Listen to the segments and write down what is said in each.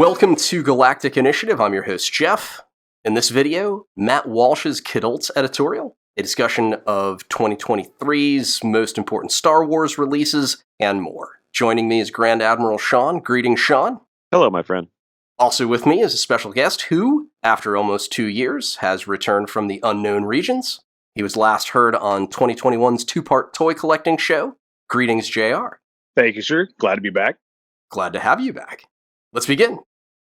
Welcome to Galactic Initiative. I'm your host, Jeff. In this video, Matt Walsh's Kidults editorial, a discussion of 2023's most important Star Wars releases, and more. Joining me is Grand Admiral Sean. Greetings, Sean. Hello, my friend. Also with me is a special guest who, after almost 2 years, has returned from the unknown regions. He was last heard on 2021's two-part toy collecting show. Greetings, JR. Thank you, sir. Glad to be back. Glad to have you back. Let's begin.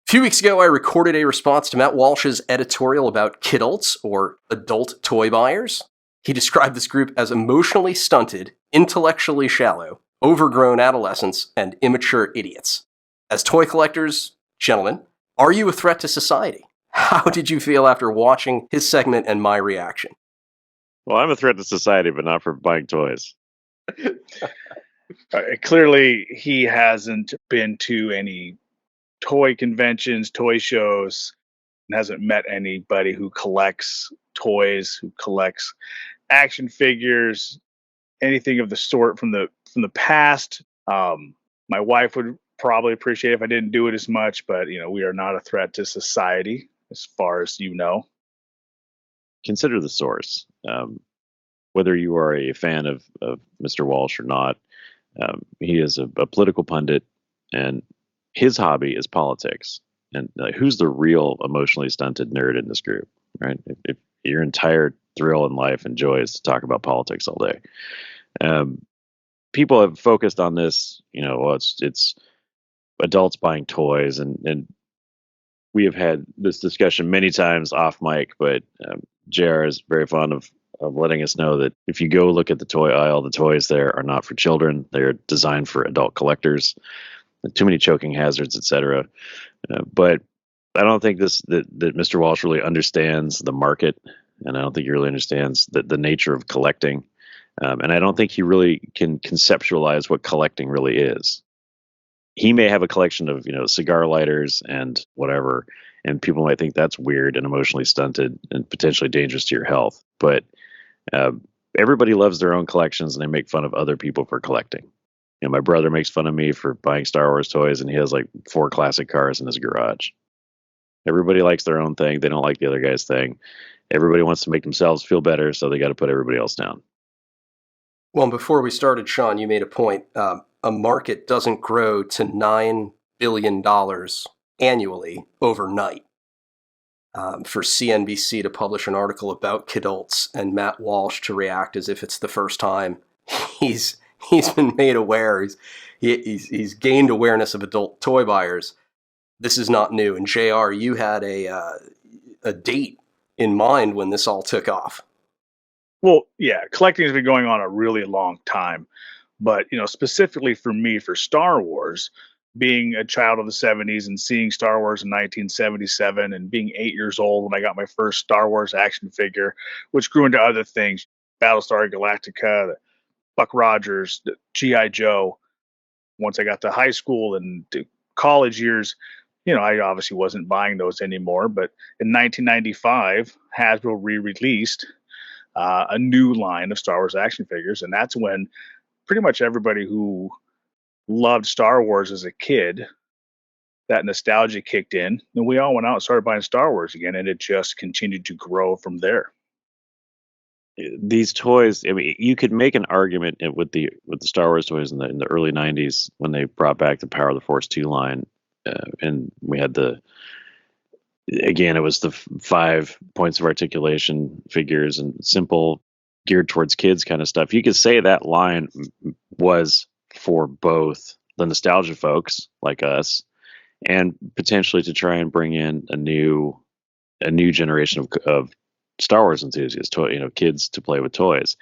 A few weeks ago, I recorded a response to Matt Walsh's editorial about kidults, or adult toy buyers. He described this group as emotionally stunted, intellectually shallow, overgrown adolescents, and immature idiots. As toy collectors, gentlemen, are you a threat to society? How did you feel after watching his segment and my reaction? Well, I'm a threat to society, but not for buying toys. Clearly, he hasn't been to any toy conventions, toy shows, and hasn't met anybody who collects toys, who collects action figures, anything of the sort from the past. My wife would probably appreciate it if I didn't do it as much, but we are not a threat to society, as far as you know. Consider the source. Whether you are a fan of Mr. Walsh or not, he is a political pundit, and his hobby is politics. And who's the real emotionally stunted nerd in this group, right? If your entire thrill in life and joy is to talk about politics all day. People have focused on this, well, it's adults buying toys, and we have had this discussion many times off mic, but JR is very fond of letting us know that if you go look at the toy aisle, the toys there are not for children. They're designed for adult collectors. Too many choking hazards, etc. But I don't think that Mr. Walsh really understands the market, and I don't think he really understands the nature of collecting. And I don't think he really can conceptualize what collecting really is. He may have a collection of, cigar lighters and whatever, and people might think that's weird and emotionally stunted and potentially dangerous to your health. But everybody loves their own collections, and they make fun of other people for collecting. My brother makes fun of me for buying Star Wars toys, and he has like 4 classic cars in his garage. Everybody likes their own thing. They don't like the other guy's thing. Everybody wants to make themselves feel better, so they got to put everybody else down. Well, before we started, Sean, you made a point. A market doesn't grow to $9 billion annually overnight. For CNBC to publish an article about kidults and Matt Walsh to react as if it's the first time he's been made aware. He's gained awareness of adult toy buyers. This is not new. And JR, you had a date in mind when this all took off. Well, yeah, collecting has been going on a really long time. But, specifically for me, for Star Wars, being a child of the 70s and seeing Star Wars in 1977 and being 8 years old when I got my first Star Wars action figure, which grew into other things, Battlestar Galactica, the Buck Rogers, the G.I. Joe. Once I got to high school and to college years, I obviously wasn't buying those anymore. But in 1995, Hasbro re-released a new line of Star Wars action figures. And that's when pretty much everybody who loved Star Wars as a kid, that nostalgia kicked in. And we all went out and started buying Star Wars again. And it just continued to grow from there. These toys, I mean, you could make an argument with the Star Wars toys in the early 90s when they brought back the Power of the Force 2 line, and we had it was the 5 points of articulation figures and simple, geared towards kids kind of stuff. You could say that line was for both the nostalgia folks like us and potentially to try and bring in a new generation of Star Wars enthusiasts, kids to play with toys.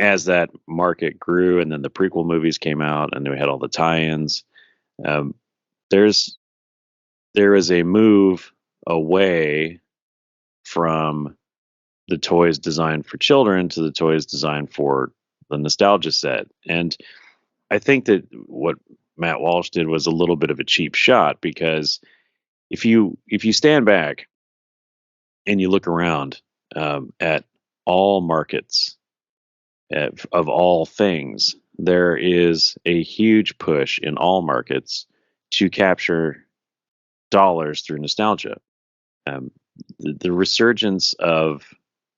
As that market grew, and then the prequel movies came out, and we had all the tie-ins. There is a move away from the toys designed for children to the toys designed for the nostalgia set, and I think that what Matt Walsh did was a little bit of a cheap shot, because if you stand back and you look around at all markets of all things, there is a huge push in all markets to capture dollars through nostalgia. The resurgence of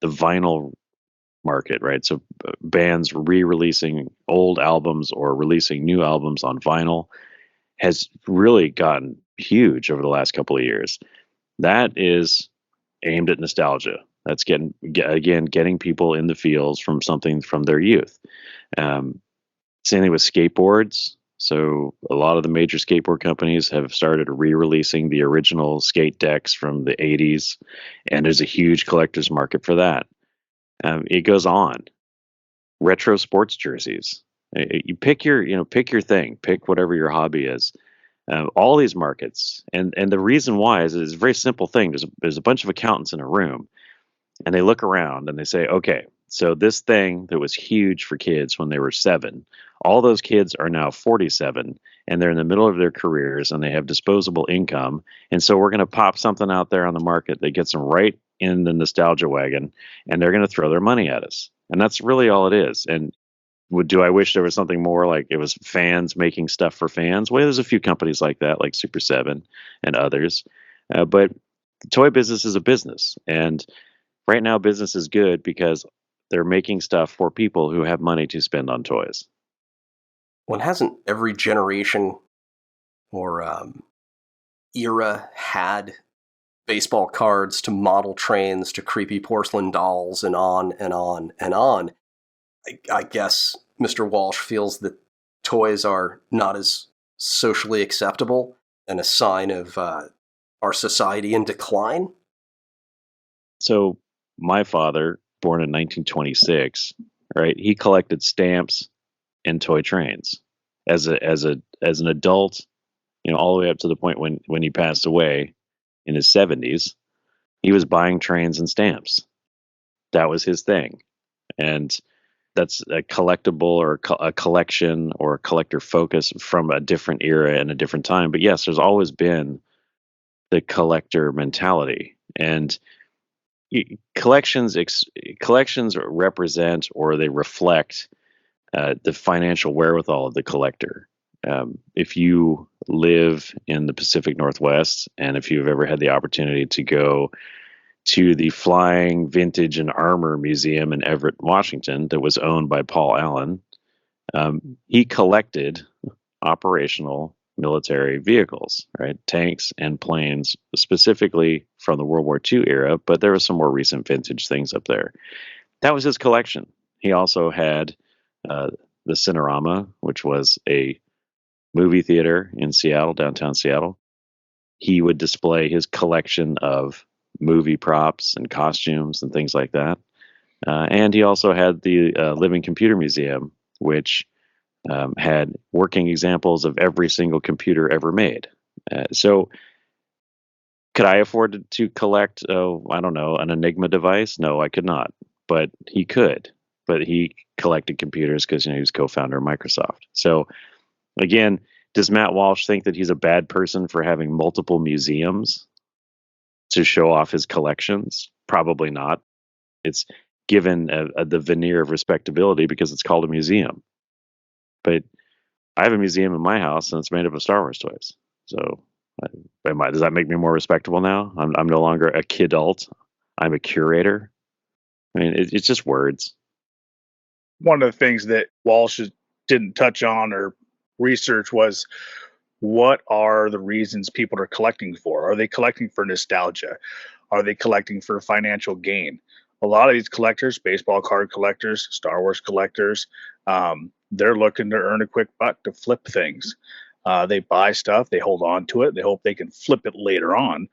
the vinyl market, right? So bands re-releasing old albums or releasing new albums on vinyl has really gotten huge over the last couple of years. That is aimed at nostalgia. That's getting people in the feels from something from their youth. Same thing with skateboards. So a lot of the major skateboard companies have started re-releasing the original skate decks from the 80s, and there's a huge collector's market for that. It goes on. Retro sports jerseys. You pick your thing, pick whatever your hobby is. All these markets, and the reason why is it's a very simple thing. There's a bunch of accountants in a room, and they look around and they say, okay, so this thing that was huge for kids when they were 7, all those kids are now 47, and they're in the middle of their careers and they have disposable income, and so we're going to pop something out there on the market that gets them right in the nostalgia wagon, and they're going to throw their money at us, and that's really all it is. And do I wish there was something more like it was fans making stuff for fans? Well, there's a few companies like that, like Super 7 and others. But the toy business is a business. And right now, business is good because they're making stuff for people who have money to spend on toys. Well, hasn't every generation or era had baseball cards to model trains to creepy porcelain dolls and on and on and on? I guess Mr. Walsh feels that toys are not as socially acceptable and a sign of our society in decline. So my father, born in 1926, right? He collected stamps and toy trains as an adult, all the way up to the point when he passed away in his 70s. He was buying trains and stamps. That was his thing, and that's a collectible or a collection or a collector focus from a different era and a different time. But yes, there's always been the collector mentality, and collections represent, or they reflect, the financial wherewithal of the collector. If you live in the Pacific Northwest, and if you've ever had the opportunity to go to the Flying Vintage and Armor Museum in Everett, Washington, that was owned by Paul Allen, he collected operational military vehicles, right? Tanks and planes, specifically from the World War II era, but there were some more recent vintage things up there. That was his collection. He also had the Cinerama, which was a movie theater in Seattle, downtown Seattle. He would display his collection of movie props and costumes and things like that. And he also had the Living Computer Museum, which had working examples of every single computer ever made. So could I afford to collect, I don't know, an Enigma device? No, I could not. But he could. But he collected computers because he was co-founder of Microsoft. So again, does Matt Walsh think that he's a bad person for having multiple museums to show off his collections? Probably not. It's given the veneer of respectability because it's called a museum. But I have a museum in my house and it's made up of Star Wars toys. So does that make me more respectable now? I'm no longer a kidult. I'm a curator. I mean, it's just words. One of the things that Walsh didn't touch on or research was, what are the reasons people are collecting for? Are they collecting for nostalgia? Are they collecting for financial gain? A lot of these collectors, baseball card collectors, Star Wars collectors, they're looking to earn a quick buck to flip things. They buy stuff, they hold on to it, they hope they can flip it later on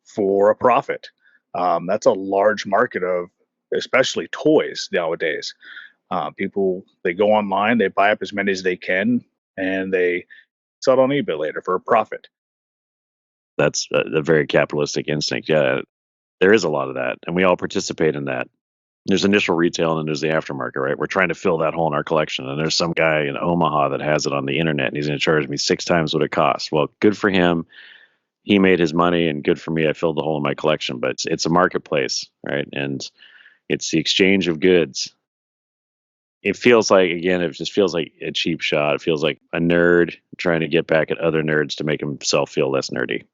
for a profit. That's a large market of especially toys nowadays. People, they go online, they buy up as many as they can, and they sell it on eBay later for a profit. That's a very capitalistic instinct. Yeah, there is a lot of that, and we all participate in that. There's initial retail and then there's the aftermarket, right? We're trying to fill that hole in our collection, and there's some guy in Omaha that has it on the internet, and he's going to charge me 6 times what it costs. Well, good for him. He made his money, and good for me. I filled the hole in my collection, but it's a marketplace, right? And it's the exchange of goods. it feels like, again, it just feels like a cheap shot. It feels like a nerd trying to get back at other nerds to make himself feel less nerdy.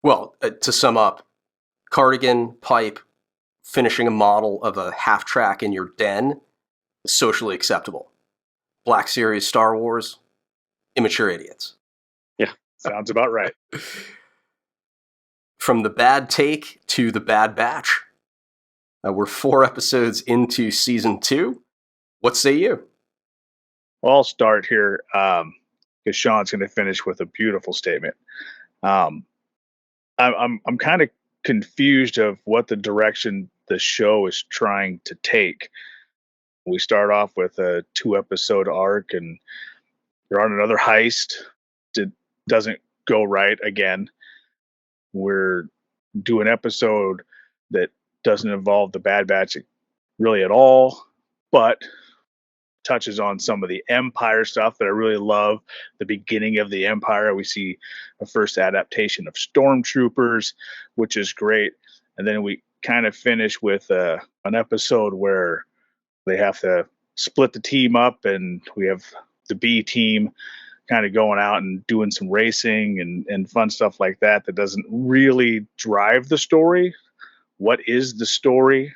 Well, to sum up, Cardigan, Pipe, finishing a model of a half track in your den, socially acceptable. Black Series Star Wars, immature idiots. Yeah. Sounds about right. From the bad take to the Bad Batch. We're 4 episodes into season 2. What say you? Well, I'll start here because Sean's going to finish with a beautiful statement. I'm kind of confused of what the direction the show is trying to take. We start off with a 2-episode arc, and they're on another heist. It doesn't go right again. We're doing an episode that doesn't involve the Bad Batch really at all, but touches on some of the Empire stuff that I really love. The beginning of the Empire, we see a first adaptation of Stormtroopers, which is great. And then we kind of finish with an episode where they have to split the team up, and we have the B team kind of going out and doing some racing and fun stuff like that doesn't really drive the story. What is the story?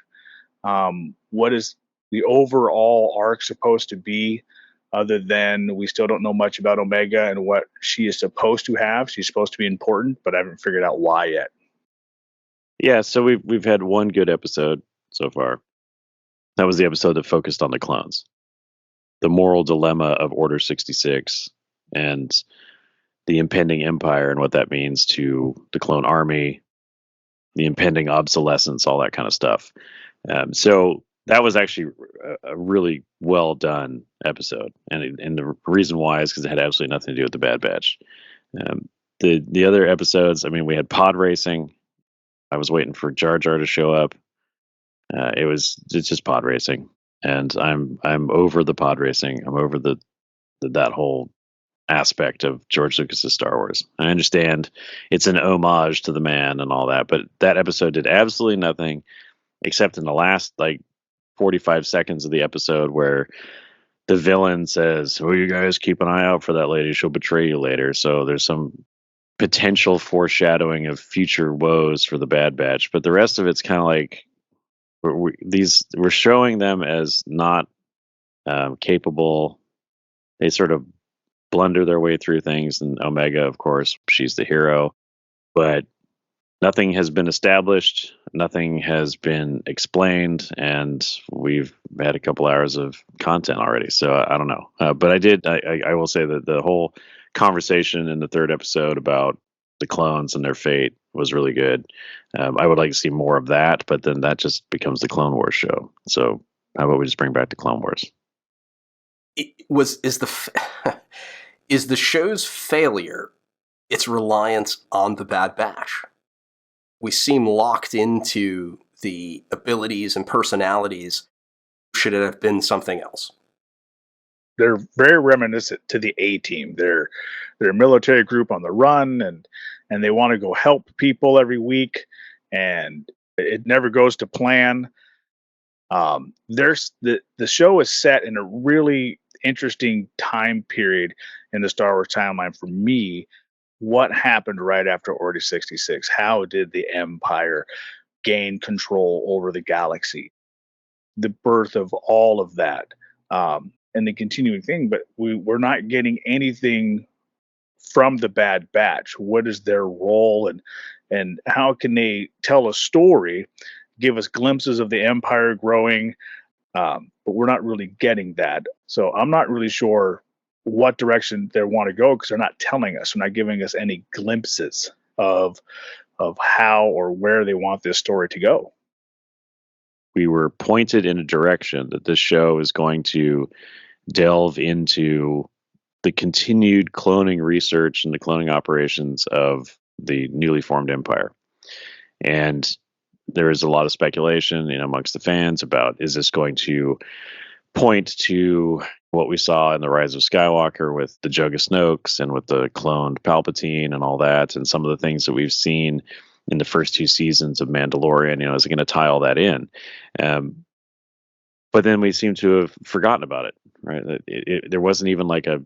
What is the overall arc supposed to be, other than we still don't know much about Omega and what she is supposed to have? She's supposed to be important, but I haven't figured out why yet. Yeah, so we've had one good episode so far. That was the episode that focused on the clones. The moral dilemma of Order 66 and the impending empire and what that means to the clone army, the impending obsolescence, all that kind of stuff. So that was actually a really well done episode, and the reason why is because it had absolutely nothing to do with the Bad Batch. The other episodes, I mean, we had pod racing. I was waiting for Jar Jar to show up. It's just pod racing, and I'm over the pod racing. I'm over that whole aspect of George Lucas's Star Wars. I understand it's an homage to the man and all that, but that episode did absolutely nothing except in the last 45 seconds of the episode where the villain says, "Oh, you guys keep an eye out for that lady. She'll betray you later." So there's some potential foreshadowing of future woes for the Bad Batch, but the rest of it's kind of like we're showing them as not capable. They sort of blunder their way through things, and Omega, of course, she's the hero, but nothing has been established, nothing has been explained, and we've had a couple hours of content already. So I don't know, but I will say that the whole conversation in the 3rd episode about the clones and their fate was really good. I would like to see more of that, but then that just becomes the Clone Wars show. So how about we just bring back the Clone Wars? Is the show's failure its reliance on the Bad Batch? We seem locked into the abilities and personalities. Should it have been something else? They're very reminiscent to the A-Team. They're a military group on the run, and they want to go help people every week, and it never goes to plan. There's the show is set in a really interesting time period in the Star Wars timeline for me. What happened right after Order 66? How did the Empire gain control over the galaxy? The birth of all of that, and the continuing thing. But we're not getting anything from the Bad Batch. What is their role, and how can they tell a story, give us glimpses of the Empire growing? But we're not really getting that. So I'm not really sure what direction they want to go, because they're not telling us. They're not giving us any glimpses of how or where they want this story to go. We were pointed in a direction that this show is going to delve into the continued cloning research and the cloning operations of the newly formed Empire. And there is a lot of speculation, amongst the fans about, is this going to point to what we saw in the Rise of Skywalker with the Jug of Snokes and with the cloned Palpatine and all that, and some of the things that we've seen in the first 2 seasons of Mandalorian? Is it going to tie all that in? but then we seem to have forgotten about it, right? There wasn't even like a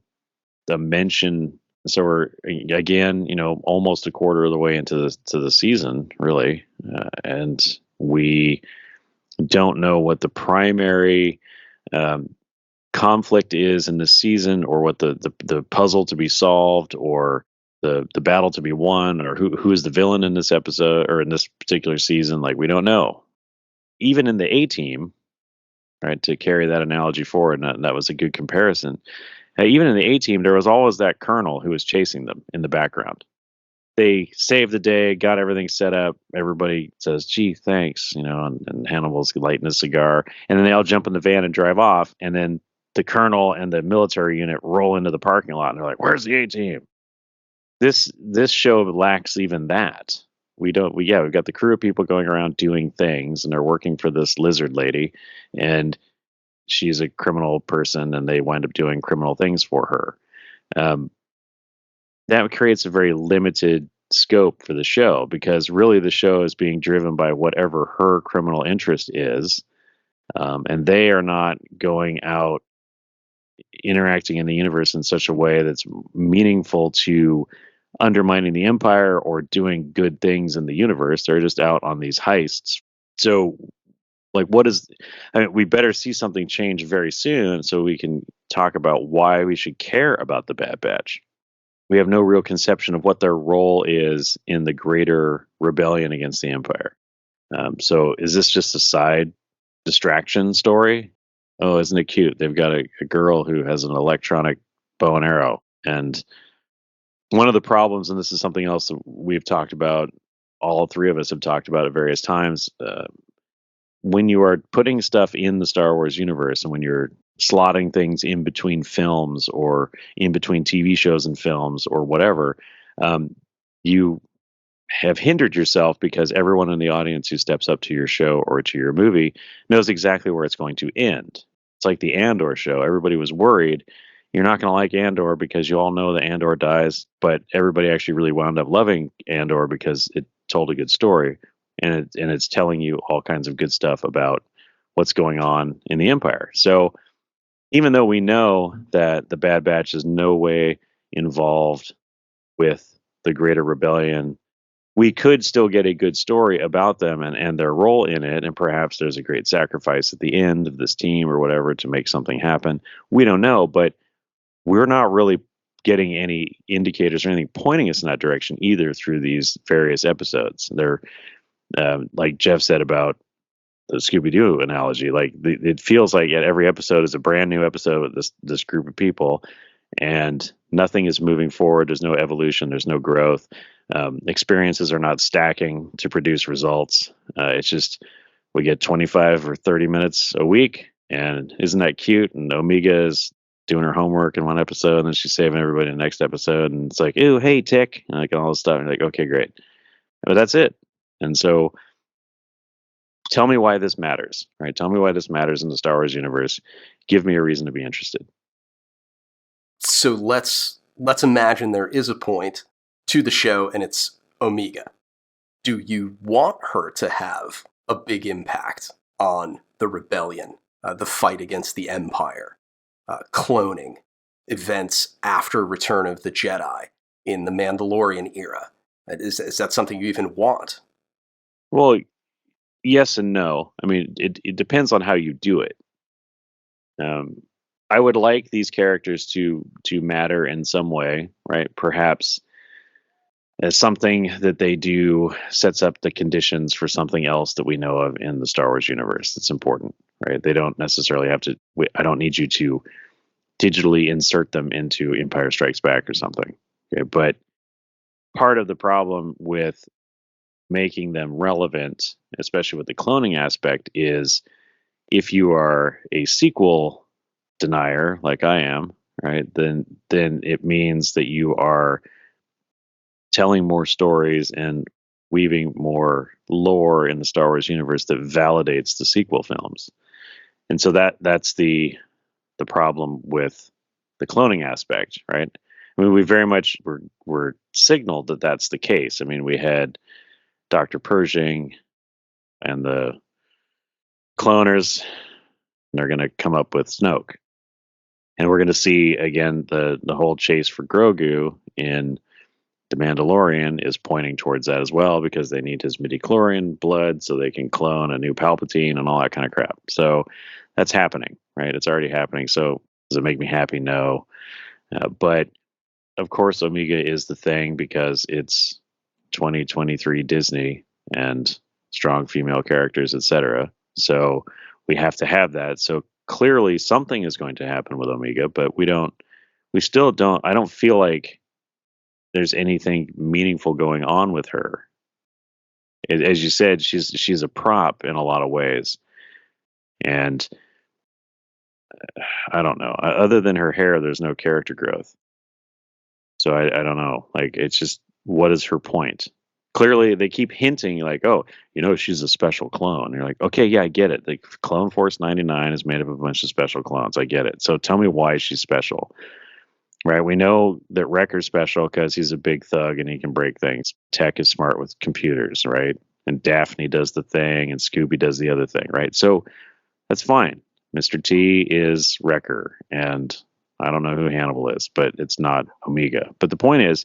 mention. So we're again, almost a quarter of the way into the season, really, and we don't know what the primary conflict is in this season, or what the puzzle to be solved, or the battle to be won, or who is the villain in this episode or in this particular season. Like, we don't know. Even in the A Team, right? To carry that analogy forward, and that was a good comparison. Even in the A Team, there was always that colonel who was chasing them in the background. They saved the day, got everything set up. Everybody says, "Gee, thanks," and Hannibal's lighting a cigar, and then they all jump in the van and drive off. And then the colonel and the military unit roll into the parking lot, and they're like, "Where's the A Team?" This show lacks even that. We've got the crew of people going around doing things, and they're working for this lizard lady, and she's a criminal person, and they wind up doing criminal things for her. That creates a very limited scope for the show, because really the show is being driven by whatever her criminal interest is, and they are not going out interacting in the universe in such a way that's meaningful to undermining the Empire or doing good things in the universe. They're just out on these heists. So, like, we better see something change very soon so we can talk about why we should care about the Bad Batch. We have no real conception of what their role is in the greater rebellion against the Empire. So is this just a side distraction story? Oh, isn't it cute? They've got a girl who has an electronic bow and arrow. And one of the problems, and this is something else that we've talked about, all three of us have talked about at various times, when you are putting stuff in the Star Wars universe, and when you're slotting things in between films or in between TV shows and films or whatever, you have hindered yourself, because everyone in the audience who steps up to your show or to your movie knows exactly where it's going to end. It's like the Andor show. Everybody was worried you're not going to like Andor because you all know that Andor dies, but everybody actually really wound up loving Andor because it told a good story, and it's telling you all kinds of good stuff about what's going on in the Empire. So even though we know that the Bad Batch is no way involved with the Greater Rebellion, we could still get a good story about them and their role in it, and perhaps there's a great sacrifice at the end of this team or whatever to make something happen. We don't know, but we're not really getting any indicators or anything pointing us in that direction either through these various episodes. They're like Jeff said about the Scooby-Doo analogy, like it feels like at every episode is a brand new episode with this group of people, and nothing is moving forward. There's no evolution. There's no growth. Experiences are not stacking to produce results. It's just we get 25 or 30 minutes a week, and isn't that cute? And Omega is doing her homework in one episode, and then she's saving everybody in the next episode, and it's like, ooh, hey, Tick, and like all this stuff. And you're like, okay, great, but that's it. And so, tell me why this matters, right? Tell me why this matters in the Star Wars universe. Give me a reason to be interested. So let's imagine there is a point to the show, and it's Omega. Do you want her to have a big impact on the rebellion, the fight against the Empire, cloning, events after Return of the Jedi in the Mandalorian era? Is that something you even want? Well, yes and no. I mean, it depends on how you do it. I would like these characters to matter in some way, right? Perhaps as something that they do sets up the conditions for something else that we know of in the Star Wars universe that's important, right? They don't necessarily have to. I don't need you to digitally insert them into Empire Strikes Back or something. Okay? But part of the problem with making them relevant, especially with the cloning aspect, is if you are a sequel denier like I am, right, then it means that you are telling more stories and weaving more lore in the Star Wars universe that validates the sequel films. And so that's the problem with the cloning aspect, right? I mean, we very much were signaled that that's the case. I mean, we had Dr. Pershing and the cloners and they're going to come up with Snoke. And we're going to see, again, the whole chase for Grogu in The Mandalorian is pointing towards that as well, because they need his midichlorian blood so they can clone a new Palpatine and all that kind of crap. So that's happening, right? It's already happening. So does it make me happy? No. But of course, Omega is the thing because it's 2023 Disney and strong female characters, etc. So we have to have that. So clearly something is going to happen with Omega, but I don't feel like there's anything meaningful going on with her. As you said, she's a prop in a lot of ways. And I don't know. Other than her hair, there's no character growth. So I don't know. Like, it's just, what is her point? Clearly, they keep hinting like, oh, she's a special clone. You're like, okay, yeah, I get it. The Clone Force 99 is made up of a bunch of special clones. I get it. So tell me why she's special. Right? We know that Wrecker's special because he's a big thug and he can break things. Tech is smart with computers, right? And Daphne does the thing and Scooby does the other thing, right? So that's fine. Mr. T is Wrecker, and I don't know who Hannibal is, but it's not Omega. But the point is,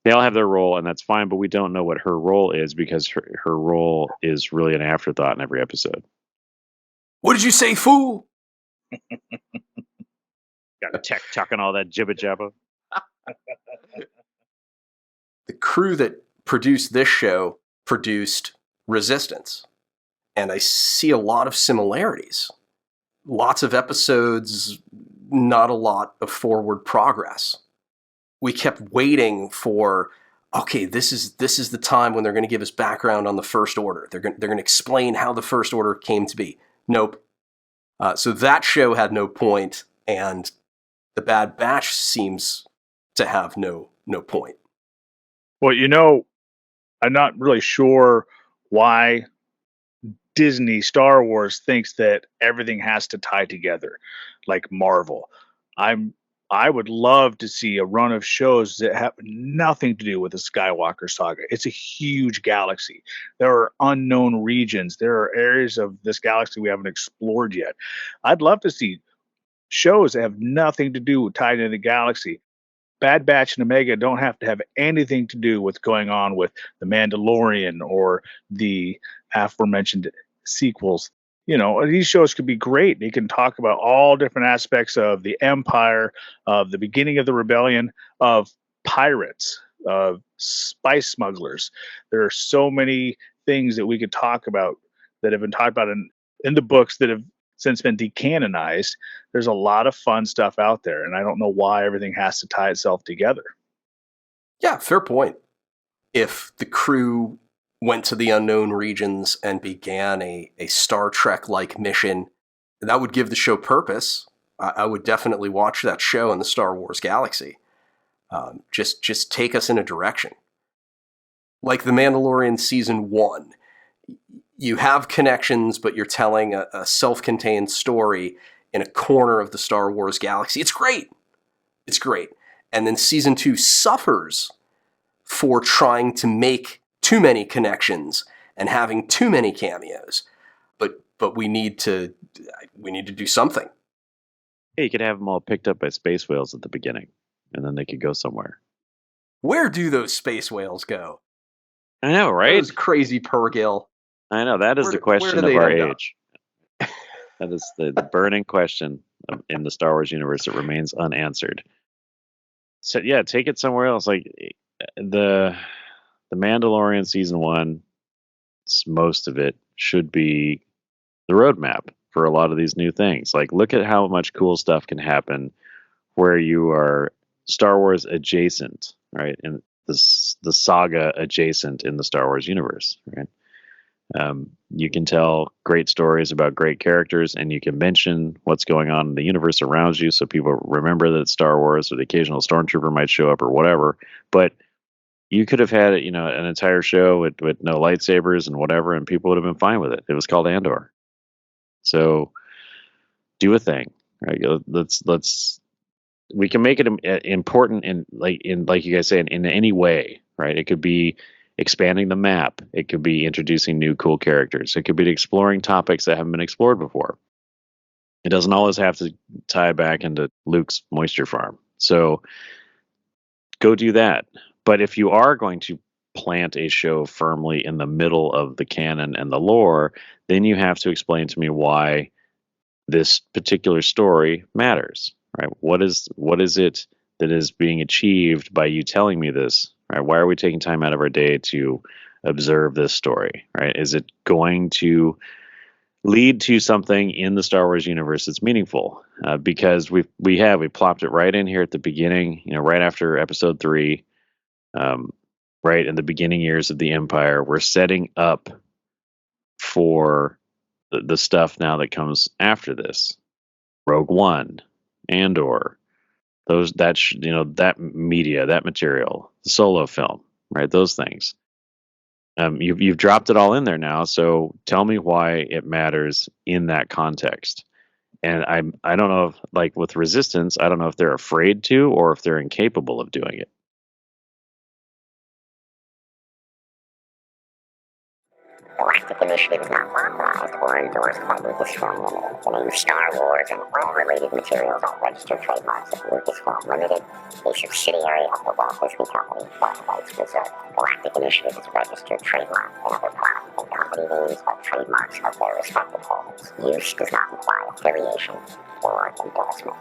they all have their role, and that's fine, but we don't know what her role is because her role is really an afterthought in every episode. What did you say, fool? Got tech talking all that jibba jabba. The crew that produced this show produced Resistance, and I see a lot of similarities. Lots of episodes, not a lot of forward progress. We kept waiting for, okay, this is the time when they're going to give us background on the First Order. They're going to explain how the First Order came to be. Nope. So that show had no point, and the Bad Batch seems to have no point. Well, I'm not really sure why Disney Star Wars thinks that everything has to tie together like Marvel. I would love to see a run of shows that have nothing to do with the Skywalker saga. It's a huge galaxy. There are unknown regions. There are areas of this galaxy we haven't explored yet. I'd love to see shows that have nothing to do with tied into the galaxy. Bad Batch and Omega don't have to have anything to do with going on with The Mandalorian or the aforementioned sequels. These shows could be great. They can talk about all different aspects of the Empire, of the beginning of the rebellion, of pirates, of spice smugglers. There are so many things that we could talk about that have been talked about in the books that have since been decanonized. There's a lot of fun stuff out there, and I don't know why everything has to tie itself together. Yeah, fair point. If the crew went to the unknown regions and began a Star Trek-like mission, that would give the show purpose. I would definitely watch that show in the Star Wars galaxy. Just take us in a direction. Like The Mandalorian Season 1. You have connections, but you're telling a self-contained story in a corner of the Star Wars galaxy. It's great. It's great. And then Season 2 suffers for trying to make too many connections and having too many cameos. But we need to do something. Hey, you could have them all picked up by space whales at the beginning, and then they could go somewhere. Where do those space whales go? I know, right? Those crazy Purrgil. I know, that is the question of our age. That is the burning question in the Star Wars universe that remains unanswered. So yeah, take it somewhere else. Like the Mandalorian Season 1, most of it should be the roadmap for a lot of these new things. Like, look at how much cool stuff can happen where you are Star Wars adjacent, right? And the saga adjacent in the Star Wars universe, right? You can tell great stories about great characters, and you can mention what's going on in the universe around you so people remember that it's Star Wars, or the occasional stormtrooper might show up or whatever. But you could have had, an entire show with no lightsabers and whatever, and people would have been fine with it. It was called Andor. So do a thing, right? We can make it important in like you guys say, in any way, right? It could be expanding the map. It could be introducing new cool characters. It could be exploring topics that haven't been explored before. It doesn't always have to tie back into Luke's moisture farm. So go do that. But if you are going to plant a show firmly in the middle of the canon and the lore, then you have to explain to me why this particular story matters, right? What is it that is being achieved by you telling me this, right? Why are we taking time out of our day to observe this story, right? Is it going to lead to something in the Star Wars universe that's meaningful? Because we plopped it right in here at the beginning, right after Episode 3, right in the beginning years of the Empire. We're setting up for the stuff now that comes after this. Rogue One, Andor, that media, that material, the Solo film, right? Those things. You've dropped it all in there now, so tell me why it matters in that context. And I don't know if, like with Resistance, I don't know if they're afraid to or if they're incapable of doing it. Galactic Initiative is not authorized or endorsed by Lucasfilm Limited. The name Star Wars and all related materials are registered trademarks of Lucasfilm Limited, a subsidiary of the Walt Disney Company, Dark Rights Reserved. Galactic Initiative is a registered trademark, and other product and company names are trademarks of their respective holders. Use does not imply affiliation or endorsement.